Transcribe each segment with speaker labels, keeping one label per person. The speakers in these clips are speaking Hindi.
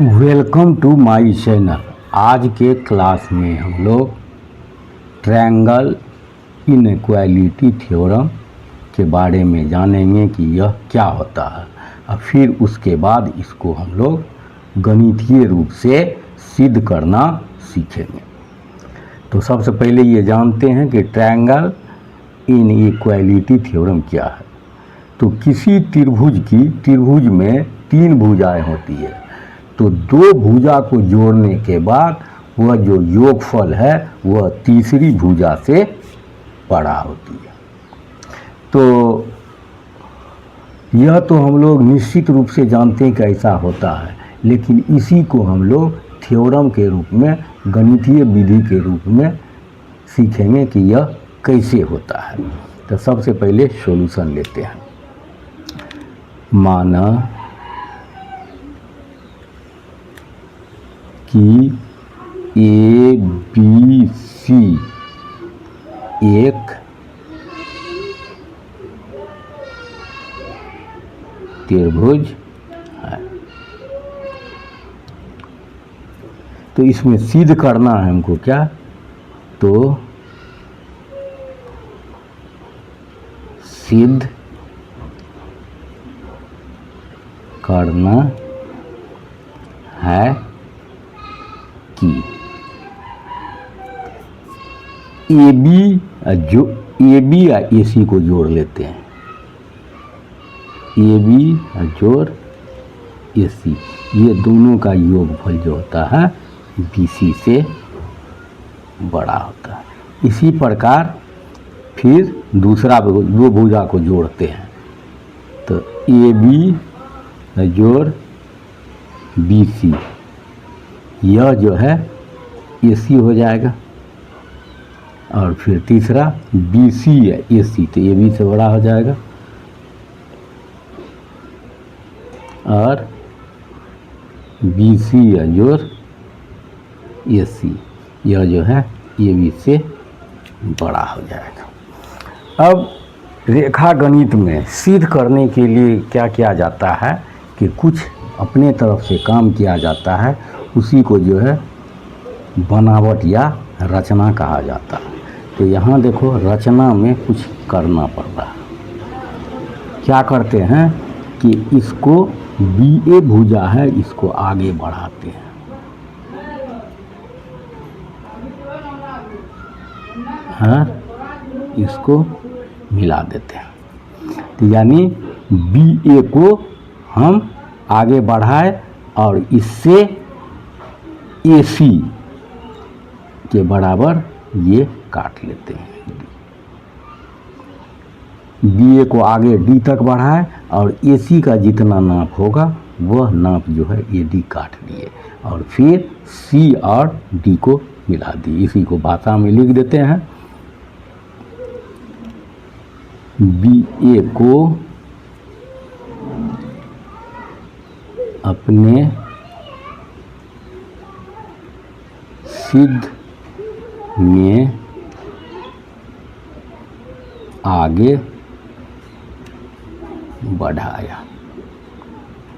Speaker 1: Welcome to my channel. आज के क्लास में हम लोग ट्रायंगल इनइक्वालिटी थ्योरम के बारे में जानेंगे कि यह क्या होता है और फिर उसके बाद इसको हम लोग गणितीय रूप से सिद्ध करना सीखेंगे। तो सबसे पहले ये जानते हैं कि ट्रायंगल इनइक्वालिटी थ्योरम क्या है। तो किसी त्रिभुज में तीन भुजाएं होती है, तो दो भुजा को जोड़ने के बाद वह जो योगफल है वह तीसरी भुजा से बड़ा होती है। तो यह तो हम लोग निश्चित रूप से जानते हैं कि ऐसा होता है, लेकिन इसी को हम लोग थ्योरम के रूप में, गणितीय विधि के रूप में सीखेंगे कि यह कैसे होता है। तो सबसे पहले सॉल्यूशन लेते हैं। माना कि ए बी सी एक त्रिभुज है। तो इसमें सिद्ध करना है हमको क्या, तो सिद्ध करना है कि ए बी या ए सी को जोड़ लेते हैं। ए बी जोड़ ए सी, ये दोनों का योगफल जो होता है बी सी से बड़ा होता है। इसी प्रकार फिर दूसरा दो भुजा को जोड़ते हैं, तो ए बी जोड़ बी सी, यह जो है ए सी हो जाएगा। और फिर तीसरा बी सी या ए सी, तो ए बी से बड़ा हो जाएगा। और बी सी या जोड़ ए सी, यह जो है ए बी से बड़ा हो जाएगा। अब रेखा गणित में सिद्ध करने के लिए क्या किया जाता है कि कुछ अपने तरफ से काम किया जाता है, उसी को जो है बनावट या रचना कहा जाता है। तो यहाँ देखो, रचना में कुछ करना पड़ रहा है। क्या करते हैं कि इसको बी ए भुजा है, इसको आगे बढ़ाते हैं। हाँ, इसको मिला देते हैं। तो यानी बी ए को हम आगे बढ़ाए और इससे ए सी के बराबर ये काट लेते हैं। बी ए को आगे डी तक बढ़ाए और ए सी का जितना नाप होगा वह नाप जो है ए डी काट लिए और फिर सी और डी को मिला दिए। इसी को भाषा में लिख देते हैं। बी ए को अपने सिद्ध में आगे बढ़ाया।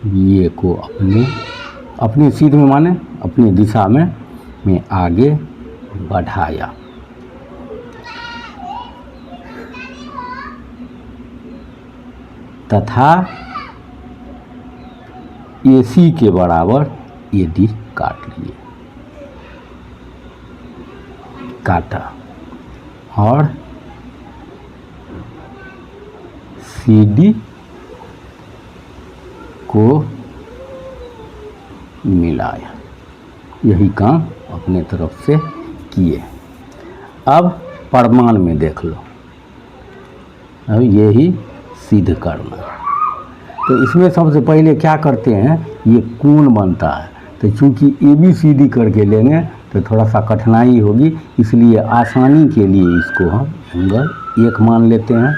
Speaker 1: ये को अपने सिद्ध में माने अपनी दिशा में आगे बढ़ाया। तथा ए सी के बराबर ए डी काट लिए, काटा और सी डी को मिलाया। यही काम अपने तरफ से किए। अब प्रमाण में देख लो, अब यही सिद्ध करना। तो इसमें सबसे पहले क्या करते हैं, ये कोण बनता है। तो चूंकि ए बी सी डी करके लेंगे तो थोड़ा सा कठिनाई होगी, इसलिए आसानी के लिए इसको हम एंगल 1 मान लेते हैं,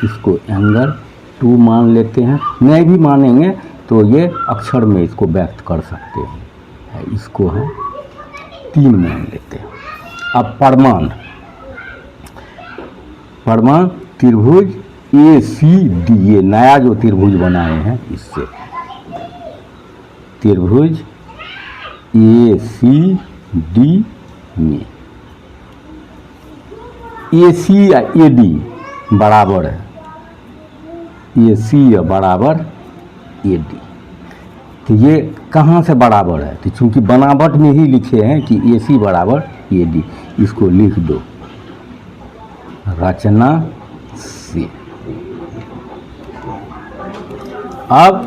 Speaker 1: इसको एंगल 2 मान लेते हैं। नहीं भी मानेंगे तो ये अक्षर में इसको व्यक्त कर सकते हैं, इसको हम 3 मान लेते हैं। अब प्रमाण त्रिभुज ए सी डी, ये नया जो त्रिभुज बनाए हैं इससे त्रिभुज ए सी डी में ए सी या ए डी बराबर है, ए सी बराबर ए डी। तो ये कहाँ से बराबर है? तो चूंकि बनावट में ही लिखे हैं कि ए सी बराबर ए डी, इसको लिख दो रचना से। अब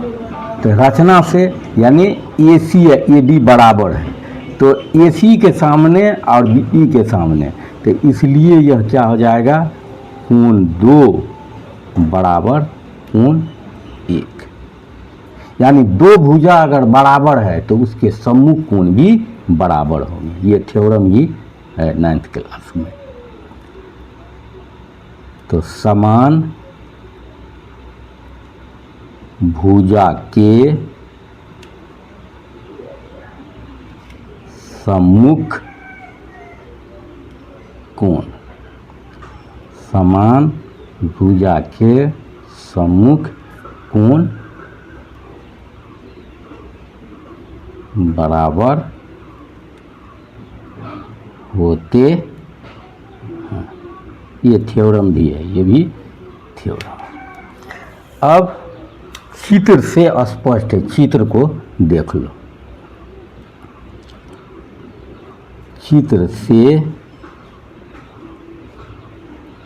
Speaker 1: तो रचना से यानी ए सी या ए डी बराबर है, तो ए सी के सामने और बी ई के सामने, तो इसलिए यह क्या हो जाएगा? कोण 2 बराबर कोण 1। यानी दो भुजा अगर बराबर है तो उसके सम्मुख कोण भी बराबर होगी। ये थ्योरम ही है 9th क्लास में। तो समान भुजा के सम्मुख कोण, समान भुजा के सम्मुख कोण बराबर होते हैं। ये थ्योरम भी है, ये भी थ्योरम। अब चित्र से स्पष्ट है, चित्र को देख लो। चित्र से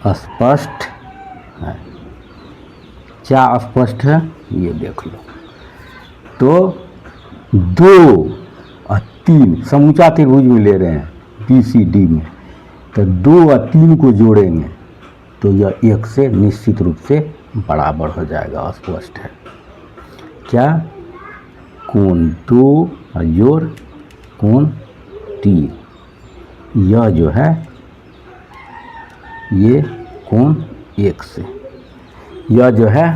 Speaker 1: स्पष्ट है। क्या स्पष्ट है ये देख लो। तो 2 और 3 समूचा त्रिभुज में ले रहे हैं बी सी डी में, तो 2 और 3 को जोड़ेंगे तो यह 1 से निश्चित रूप से बराबर हो जाएगा, स्पष्ट है। क्या? कोण 2 और जोड़ कोण 3, यह जो है ये कोण 1 से, यह जो है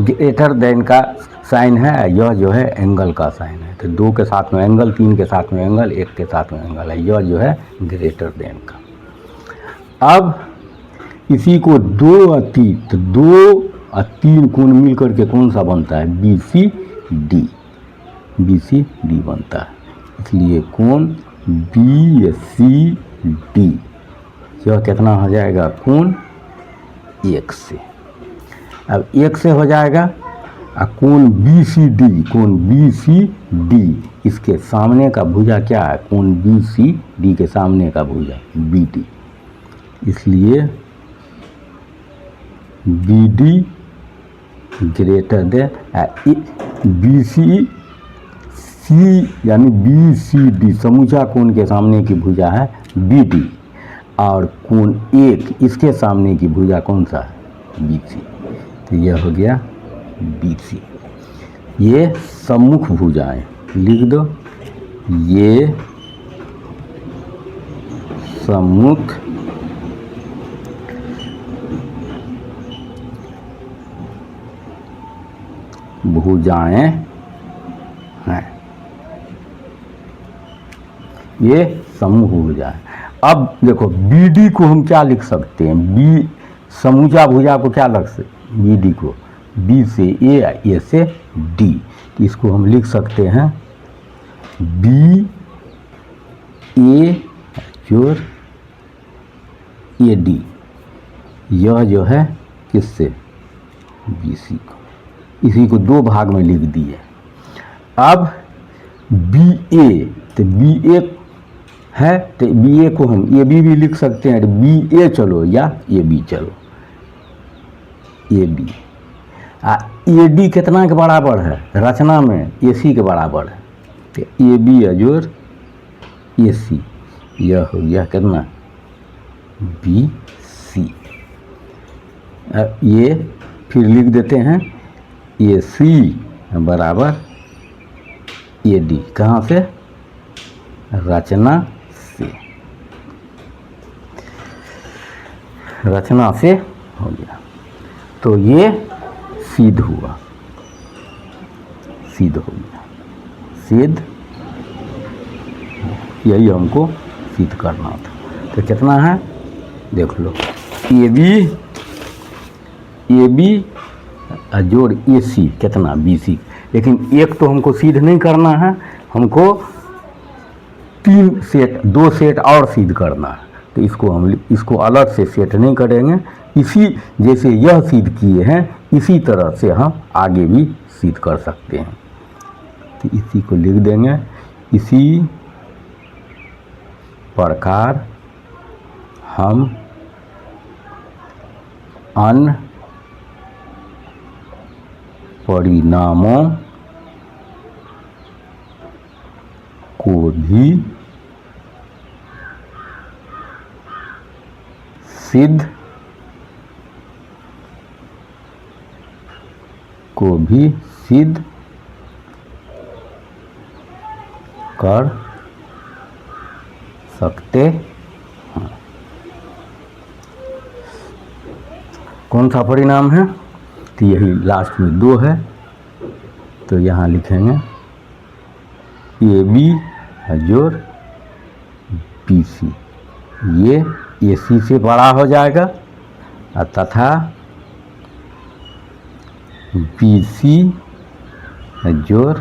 Speaker 1: ग्रेटर देन का साइन है, यह जो है एंगल का साइन है। तो 2 के साथ में एंगल, 3 के साथ में एंगल, 1 के साथ में एंगल है, यह जो है ग्रेटर देन का। अब इसी को 2 और 3, तो 2 और 3 कोण मिलकर के कौन सा बनता है? B C D, B C D बनता है। इसलिए कोण बी सी डी यह कितना हो जाएगा? कोण 1 से। अब 1 से हो जाएगा। और कोण बी सी डी, कोण बी सी डी, इसके सामने का भुजा क्या है? कोण बी सी डी के सामने का भुजा बी डी, इसलिए B D greater than B C C, यानी बी सी डी समूचा कोण के सामने की भुजा है बी डी, और कोण 1 इसके सामने की भुजा कौन सा है? B C. तो यह हो गया बी सी। ये सम्मुख भुजाएं लिख दो, ये सम्मुख भुजाएं हैं, ये सम्मुख भुजाएं। अब देखो बी डी को हम क्या लिख सकते हैं? बी समूचा भुजा को क्या लग सकते? बी डी को बी से ए, ए से डी, तो इसको हम लिख सकते हैं बी ए जोड़ ए डी। यह जो है किससे? बी सी को। इसी को 2 भाग में लिख दिए। अब बी ए, तो बी ए है तो बी ए को हम ए बी भी लिख सकते हैं। तो बी ए चलो या ए बी चलो, ए बी। ए डी कितना के बराबर है? रचना में ए सी के बराबर है, तो ए बी अजोर ए सी, यह हो गया कितना? B C. ये फिर लिख देते हैं ए सी बराबर ए डी, कहाँ से? रचना से, रचना से हो गया। तो ये सिद्ध हुआ, सिद्ध हो गया, सिद्ध। यही हमको सिद्ध करना था। तो कितना है देख लो, ए बी जोड़ ए सी कितना? B C. लेकिन एक तो हमको सिद्ध नहीं करना है, हमको 2 सेट और सिद्ध करना है, तो इसको अलग से सेट नहीं करेंगे, इसी जैसे यह सिद्ध किए हैं इसी तरह से हम आगे भी सिद्ध कर सकते हैं। तो इसी को लिख देंगे, इसी प्रकार हम अन्य परिणामों को भी सिद्ध कर सकते हैं। कौन सा परिणाम है? तो यही लास्ट में 2 है, तो यहाँ लिखेंगे AB जोड़ BC, ये AC से बड़ा हो जाएगा तथा BC जोड़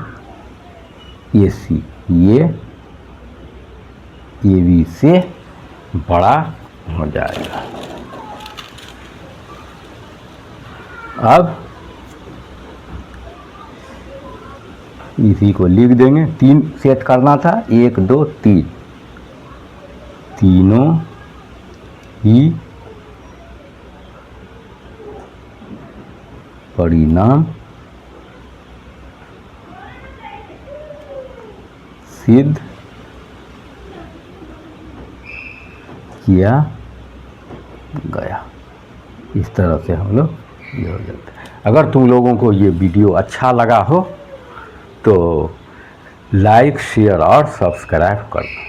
Speaker 1: AC, ये AB से बड़ा हो जाएगा। अब इसी को लिख देंगे, 3 सेट करना था, 1 2 3, तीनों ही परिणाम सिद्ध किया गया। इस तरह से हम लोग ये हो जाते हैं। अगर तुम लोगों को ये वीडियो अच्छा लगा हो तो लाइक, शेयर और सब्सक्राइब करना।